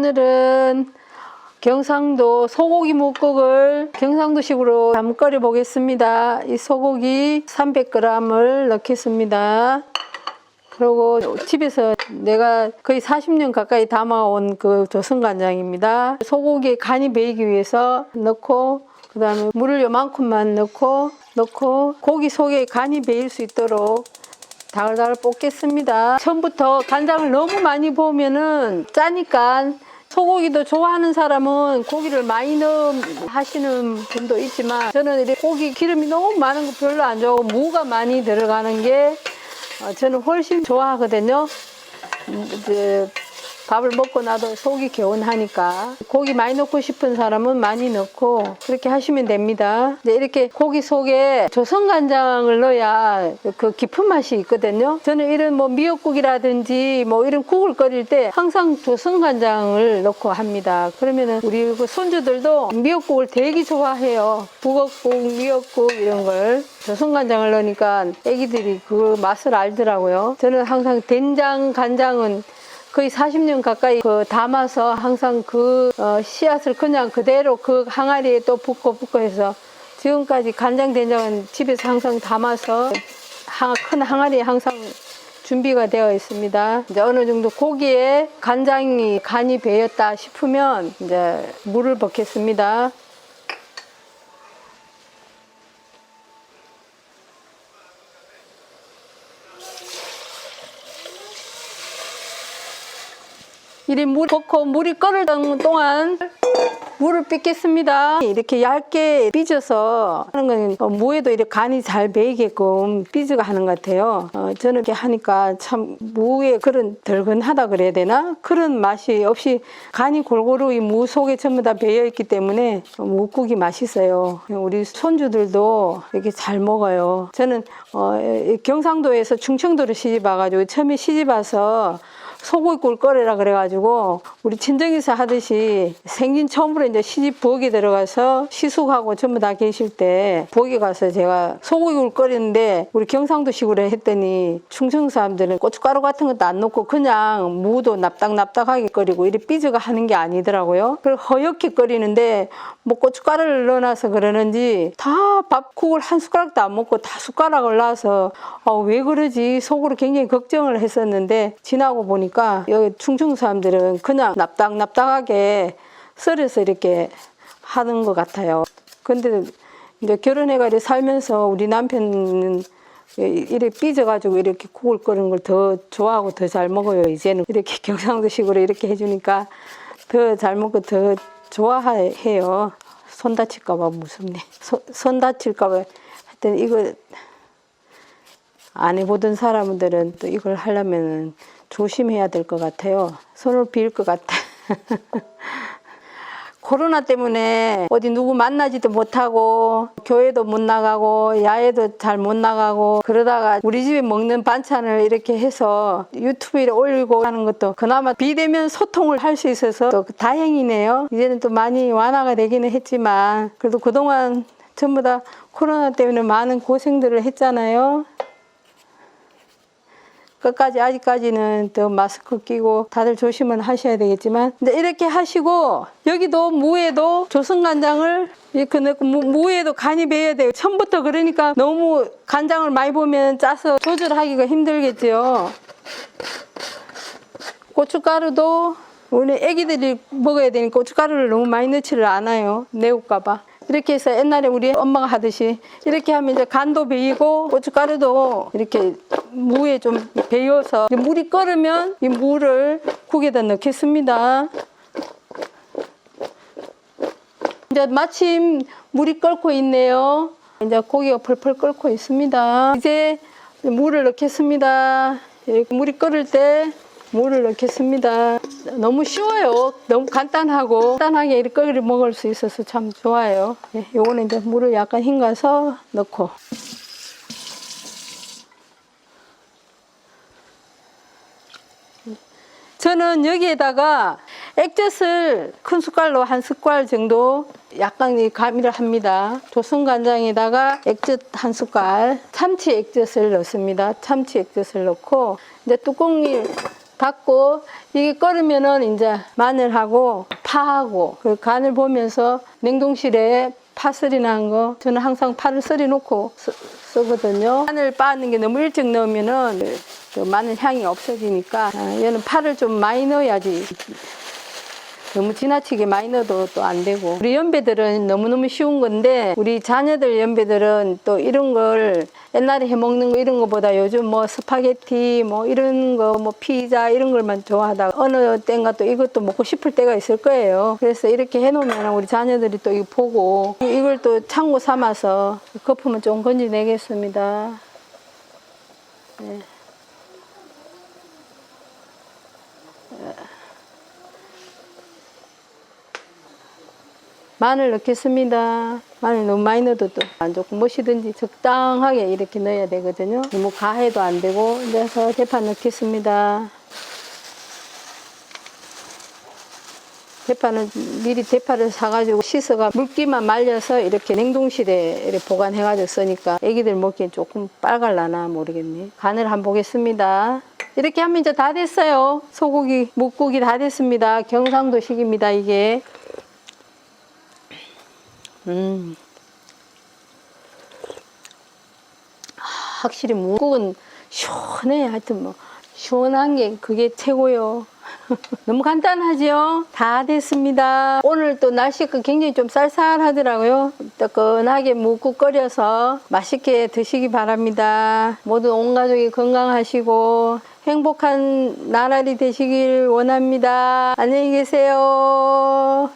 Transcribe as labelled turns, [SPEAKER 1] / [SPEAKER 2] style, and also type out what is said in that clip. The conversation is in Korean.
[SPEAKER 1] 오늘은 경상도 소고기 묵국을 경상도식으로 한번 끓여 보겠습니다. 이 소고기 300g을 넣겠습니다. 그리고 집에서 내가 거의 40년 가까이 담아온 그 조선간장입니다. 소고기에 간이 배이기 위해서 넣고, 그 다음에 물을 요만큼만 넣고 고기 속에 간이 배일 수 있도록 다글다글 볶겠습니다. 처음부터 간장을 너무 많이 부으면은 짜니까, 소고기도 좋아하는 사람은 고기를 많이 넣어 하시는 분도 있지만, 저는 이렇게 고기 기름이 너무 많은 거 별로 안 좋아하고 무가 많이 들어가는 게 저는 훨씬 좋아하거든요. 이제 밥을 먹고 나도 속이 개운하니까 고기 많이 넣고 싶은 사람은 많이 넣고 그렇게 하시면 됩니다. 이제 이렇게 고기 속에 조선간장을 넣어야 그 깊은 맛이 있거든요. 저는 이런 뭐 미역국이라든지 뭐 이런 국을 끓일 때 항상 조선간장을 넣고 합니다. 그러면은 우리 그 손주들도 미역국을 되게 좋아해요. 북엇국, 미역국 이런 걸 조선간장을 넣으니까 애기들이 그 맛을 알더라고요. 저는 항상 된장, 간장은 거의 40년 가까이 담아서 항상 씨앗을 그냥 그대로 그 항아리에 또 붓고 해서 지금까지 간장, 된장은 집에서 항상 담아서 큰 항아리에 항상 준비가 되어 있습니다. 이제 어느 정도 고기에 간이 배였다 싶으면 이제 물을 붓겠습니다. 이리 물 붓고 물이 끓는 동안 물을 빚겠습니다. 이렇게 얇게 빚어서 하는 건 무에도 이렇게 간이 잘 배이게끔 빚어가 하는 것 같아요. 저는 이렇게 하니까 참 무에 그런 덜근하다 그래야 되나? 그런 맛이 없이 간이 골고루 이 무 속에 전부 다 배어 있기 때문에 묵국이 맛있어요. 우리 손주들도 이렇게 잘 먹어요. 저는 경상도에서 충청도로 시집 와가지고 처음에 시집 와서 소고기국을 끓여라 그래가지고 우리 친정에서 하듯이 생긴 처음으로 이제 시집 부엌에 들어가서 시숙하고 전부 다 계실 때 부엌에 가서 제가 소고기국을 끓이는데 우리 경상도식으로 했더니 충청 사람들은 고춧가루 같은 것도 안 넣고 그냥 무도 납작납작하게 끓이고 이렇게 삐져가 하는 게 아니더라고요. 그리고 허옇게 끓이는데 뭐 고춧가루를 넣어놔서 그러는지 다 밥국을 한 숟가락도 안 먹고 다 숟가락을 놔서 왜 그러지 속으로 굉장히 걱정을 했었는데 지나고 보니까 여기 충청 사람들은 그냥 납작납작하게 썰어서 이렇게 하는 것 같아요. 근데 이제 결혼해가지고 살면서 우리 남편은 이렇게 삐져가지고 이렇게 국을 끓이는 걸 더 좋아하고 더 잘 먹어요. 이제는 이렇게 경상도식으로 이렇게 해주니까 더 잘 먹고 더 좋아해요. 손 다칠까봐 무섭네. 손 다칠까봐 하여튼 이거 안 해보던 사람들은 또 이걸 하려면 조심해야 될 것 같아요. 손을 비일 것 같아. 코로나 때문에 어디 누구 만나지도 못하고 교회도 못 나가고 야외도 잘 못 나가고 그러다가 우리 집에 먹는 반찬을 이렇게 해서 유튜브에 올리고 하는 것도 그나마 비대면 소통을 할 수 있어서 또 다행이네요. 이제는 또 많이 완화가 되기는 했지만 그래도 그동안 전부 다 코로나 때문에 많은 고생들을 했잖아요. 끝까지 아직까지는 또 마스크 끼고 다들 조심은 하셔야 되겠지만 근데 이렇게 하시고 여기도 무에도 조선간장을 이렇게 넣고 무에도 간이 배야 돼요. 처음부터 그러니까 너무 간장을 많이 보면 짜서 조절하기가 힘들겠죠. 고춧가루도 우리 애기들이 먹어야 되니까 고춧가루를 너무 많이 넣지를 않아요. 매울까봐. 이렇게 해서 옛날에 우리 엄마가 하듯이 이렇게 하면 이제 간도 배이고 고춧가루도 이렇게 무에 좀 배여서 물이 끓으면 이 무를 국에다 넣겠습니다. 이제 마침 물이 끓고 있네요. 이제 고기가 펄펄 끓고 있습니다. 이제 물을 넣겠습니다. 이렇게 물이 끓을 때 물을 넣겠습니다. 너무 쉬워요. 너무 간단하게 이렇게 끓여 먹을 수 있어서 참 좋아요. 네, 요거는 이제 물을 약간 헹가서 넣고. 저는 여기에다가 액젓을 큰 숟갈로 한 숟갈 정도 약간 가미를 합니다. 조선간장에다가 액젓 한 숟갈, 참치 액젓을 넣습니다. 참치 액젓을 넣고 이제 뚜껑이 받고 이게 끓으면은 이제 마늘하고 파하고 그 간을 보면서 냉동실에 파슬이 난 거 저는 항상 파를 썰어 놓고 쓰거든요. 마늘 빻는 게 너무 일찍 넣으면은 그 마늘 향이 없어지니까 얘는 파를 좀 많이 넣어야지. 너무 지나치게 많이 넣어도 또 안 되고. 우리 연배들은 너무너무 쉬운 건데 우리 자녀들 연배들은 또 이런 걸 옛날에 해먹는 거 이런 거보다 요즘 뭐 스파게티 뭐 이런 거 뭐 피자 이런 걸만 좋아하다가 어느 때인가 또 이것도 먹고 싶을 때가 있을 거예요. 그래서 이렇게 해놓으면 우리 자녀들이 또 이거 보고 이걸 또 참고 삼아서 거품은 좀 건져내겠습니다. 네. 마늘 넣겠습니다. 마늘 너무 많이 넣어도 또 안 좋고 무엇이든지 적당하게 이렇게 넣어야 되거든요. 너무 과해도 안 되고. 그래서 대파 넣겠습니다. 대파는 미리 대파를 사가지고 씻어가 물기만 말려서 이렇게 냉동실에 이렇게 보관해가지고 쓰니까 애기들 먹기엔 조금 빨갈라나 모르겠네. 간을 한번 보겠습니다. 이렇게 하면 이제 다 됐어요. 소고기, 묵고기 다 됐습니다. 경상도식입니다, 이게. 확실히 묵국은 시원해. 하여튼 뭐 시원한 게 그게 최고요. 너무 간단하죠? 다 됐습니다. 오늘 또 날씨가 굉장히 좀 쌀쌀하더라고요. 뜨끈하게 묵국 끓여서 맛있게 드시기 바랍니다. 모두 온 가족이 건강하시고 행복한 나날이 되시길 원합니다. 안녕히 계세요.